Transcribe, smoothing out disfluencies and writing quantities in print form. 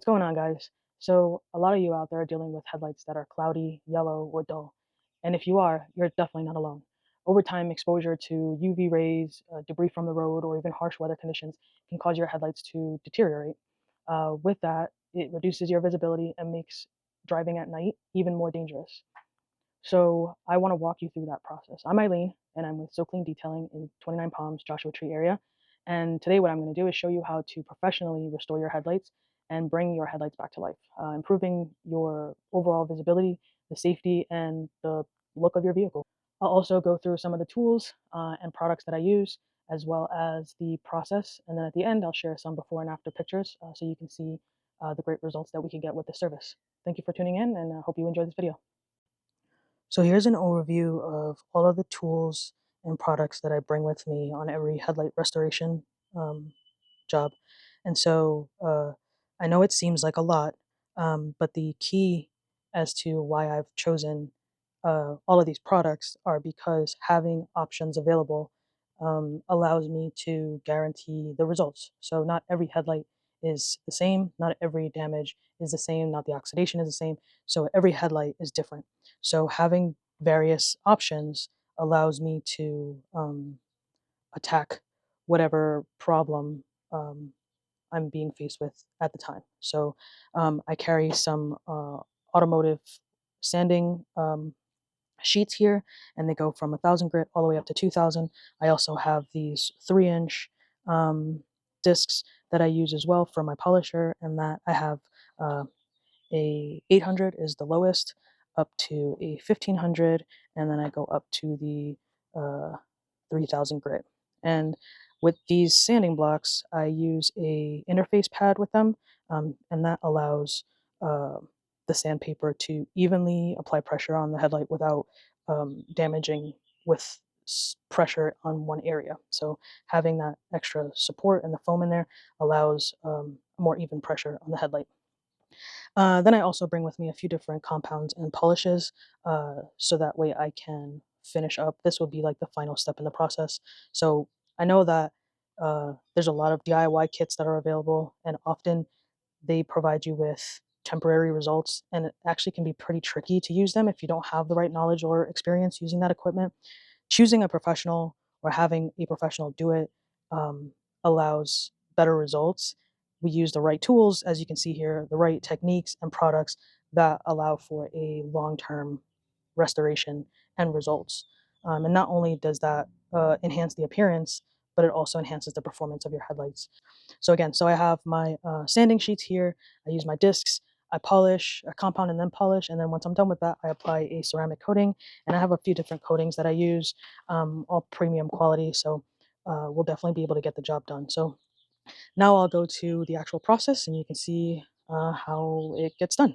What's going on, guys? So, a lot of you out there are dealing with headlights that are cloudy, yellow, or dull. And if you are, you're definitely not alone. Over time, exposure to UV rays, debris from the road, or even harsh weather conditions can cause your headlights to deteriorate. With that, it reduces your visibility and makes driving at night even more dangerous. So, I want to walk you through that process. I'm Eileen, and I'm with So Cleen Detailing in Twentynine Palms, Joshua Tree area. And today, what I'm going to do is show you how to professionally restore your headlights and bring your headlights back to life, improving your overall visibility, the safety, and the look of your vehicle. I'll also go through some of the tools and products that I use, as well as the process. And then at the end, I'll share some before and after pictures so you can see the great results that we can get with this service. Thank you for tuning in, and I hope you enjoy this video. So here's an overview of all of the tools and products that I bring with me on every headlight restoration um, job. And so I know it seems like a lot, but the key as to why I've chosen all of these products are because having options available allows me to guarantee the results. So not every headlight is the same, not every damage is the same, not the oxidation is the same. So every headlight is different. So having various options allows me to attack whatever problem um, I'm being faced with at the time. So I carry some automotive sanding sheets here, and they go from 1,000 grit all the way up to 2,000. I also have these 3-inch discs that I use as well for my polisher, and that I have uh, a 800 is the lowest, up to a 1,500, and then I go up to the 3,000 grit. And with these sanding blocks, I use a interface pad with them, and that allows uh, the sandpaper to evenly apply pressure on the headlight without damaging with pressure on one area. So having that extra support and the foam in there allows more even pressure on the headlight. Then I also bring with me a few different compounds and polishes, so that way I can finish up. This will be like the final step in the process. So I know that there's a lot of DIY kits that are available, and often they provide you with temporary results, and it actually can be pretty tricky to use them if you don't have the right knowledge or experience using that equipment. Choosing a professional or having a professional do it um, allows better results. We use the right tools, as you can see here, the right techniques and products that allow for a long-term restoration and results. And not only does that enhance the appearance, but it also enhances the performance of your headlights. So again, so I have my sanding sheets here. I use my discs. I polish, I compound and then polish. And then once I'm done with that, I apply a ceramic coating. And I have a few different coatings that I use, all premium quality. So we'll definitely be able to get the job done. So now I'll go to the actual process and you can see how it gets done.